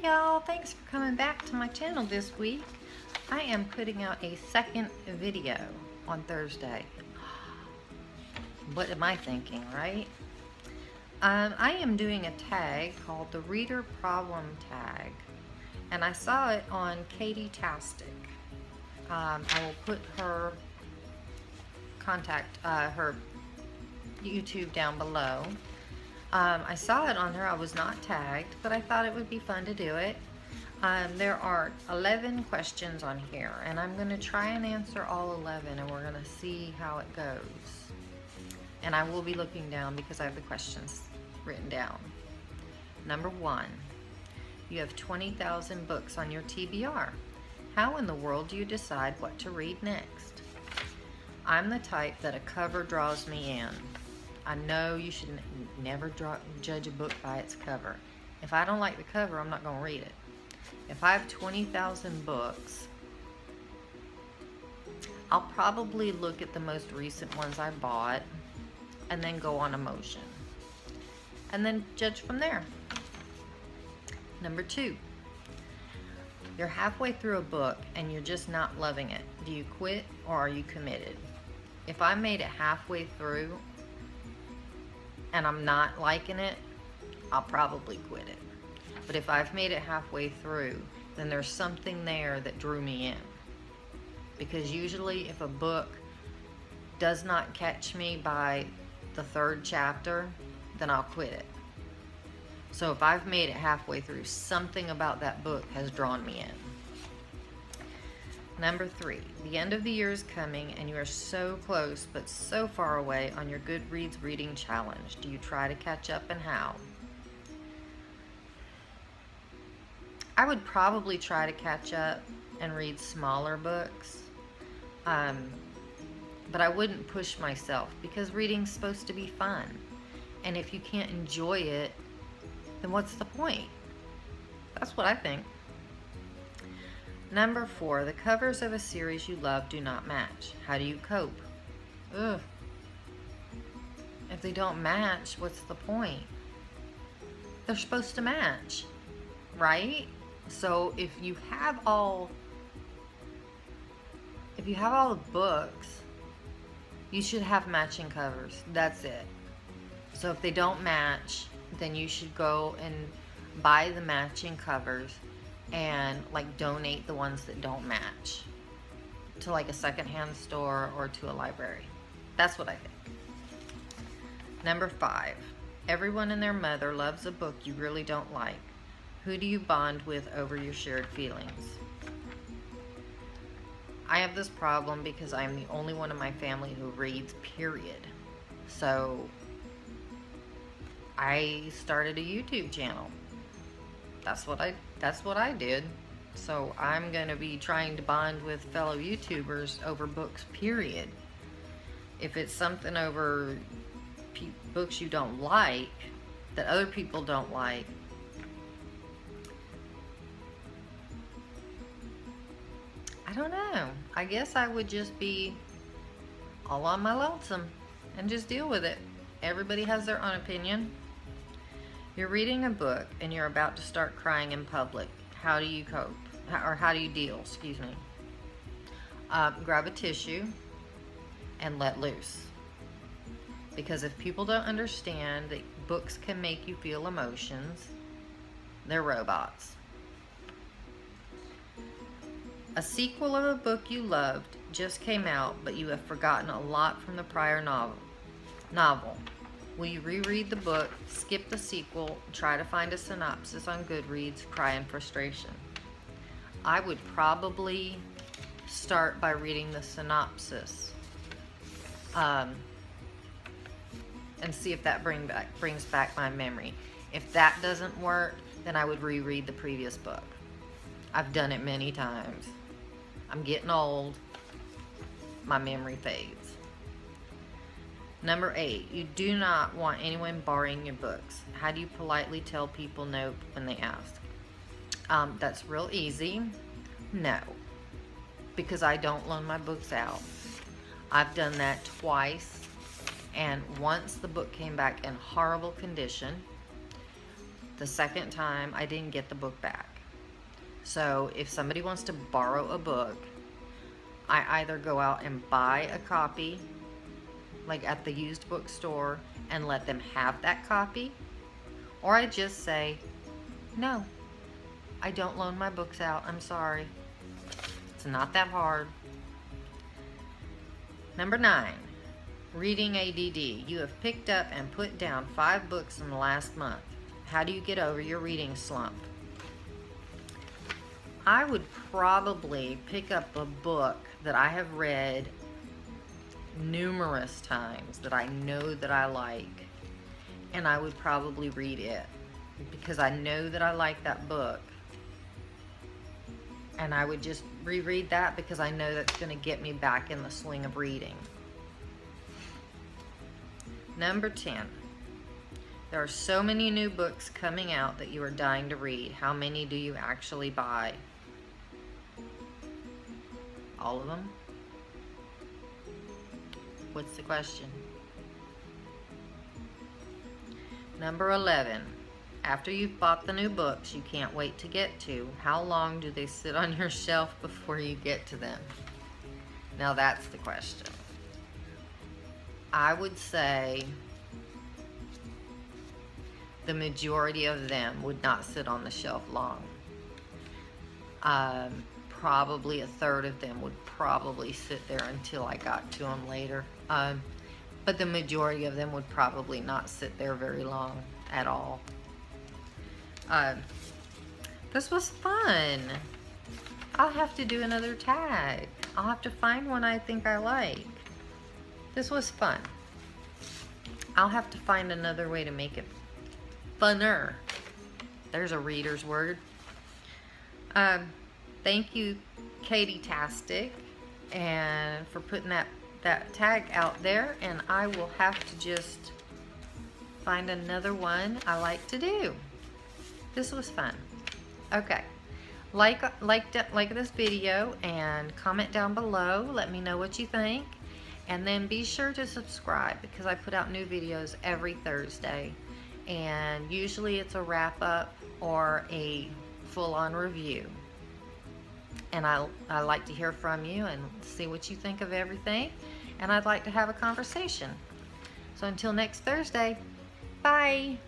y'all, thanks for coming back to my channel this week. I am putting out a second video on Thursday. What am I thinking, right? I am doing a tag called the Reader Problem Tag, and I saw it on Katytastic. I will put her her YouTube down below. I saw it on her. I was not tagged, but I thought it would be fun to do it. There are 11 questions on here, and I'm going to try and answer all 11, and we're going to see how it goes. And I will be looking down because I have the questions written down. Number 1, you have 20,000 books on your TBR. How in the world do you decide what to read next? I'm the type that a cover draws me in. I know you should never judge a book by its cover. If I don't like the cover, I'm not going to read it. If I have 20,000 books, I'll probably look at the most recent ones I bought and then go on emotion. And then judge from there. Number 2, you're halfway through a book and you're just not loving it. Do you quit or are you committed? If I made it halfway through and I'm not liking it, I'll probably quit it. But if I've made it halfway through, then there's something there that drew me in. Because usually if a book does not catch me by the 3rd chapter, then I'll quit it. So if I've made it halfway through, something about that book has drawn me in. Number 3, the end of the year is coming and you are so close but so far away on your Goodreads reading challenge. Do you try to catch up, and how? I would probably try to catch up and read smaller books, but I wouldn't push myself because reading's supposed to be fun. And if you can't enjoy it, then what's the point? That's what I think. Number 4, the covers of a series you love do not match. How do you cope? Ugh. If they don't match, what's the point? They're supposed to match, right? So if you have all the books, you should have matching covers. That's it. So if they don't match, then you should go and buy the matching covers and like donate the ones that don't match to like a secondhand store or to a library. That's what I think. Number 5, everyone and their mother loves a book you really don't like. Who do you bond with over your shared feelings? I have this problem because I'm the only one in my family who reads, period. So I started a YouTube channel. That's what I did. So I'm going to be trying to bond with fellow YouTubers over books, period. If it's something over books you don't like, that other people don't like, I don't know. I guess I would just be all on my lonesome and just deal with it. Everybody has their own opinion. You're reading a book and you're about to start crying in public. How do you cope? How do you deal? Excuse me. Grab a tissue and let loose. Because if people don't understand that books can make you feel emotions, they're robots. A sequel of a book you loved just came out, but you have forgotten a lot from the prior novel. Will you reread the book, skip the sequel, try to find a synopsis on Goodreads, cry in frustration? I would probably start by reading the synopsis and see if that brings back my memory. If that doesn't work, then I would reread the previous book. I've done it many times. I'm getting old. My memory fades. Number 8, you do not want anyone borrowing your books. How do you politely tell people no when they ask? That's real easy. No, because I don't loan my books out. I've done that twice, and once the book came back in horrible condition. The second time, I didn't get the book back. So if somebody wants to borrow a book, I either go out and buy a copy, like at the used bookstore, and let them have that copy, or I just say, no, I don't loan my books out. I'm sorry. It's not that hard. Number 9, reading ADD. You have picked up and put down 5 books in the last month. How do you get over your reading slump? I would probably pick up a book that I have read numerous times that I know that I like, and I would probably read it because I know that I like that book, and I would just reread that because I know that's going to get me back in the swing of reading. Number 10. There are so many new books coming out that you are dying to read. How many do you actually buy? All of them? What's the question? Number 11. After you've bought the new books you can't wait to get to, how long do they sit on your shelf before you get to them? Now that's the question. I would say the majority of them would not sit on the shelf long. Probably a third of them would probably sit there until I got to them later. But the majority of them would probably not sit there very long at all. This was fun. I'll have to do another tag. I'll have to find one I think I like. This was fun. I'll have to find another way to make it funner. There's a reader's word. Thank you, Katytastic, and for putting that tag out there, and I will have to just find another one I like to do. This was fun. Okay. Like this video and comment down below. Let me know what you think. And then be sure to subscribe because I put out new videos every Thursday. And usually it's a wrap-up or a full-on review. And I like to hear from you and see what you think of everything. And I'd like to have a conversation. So until next Thursday, bye.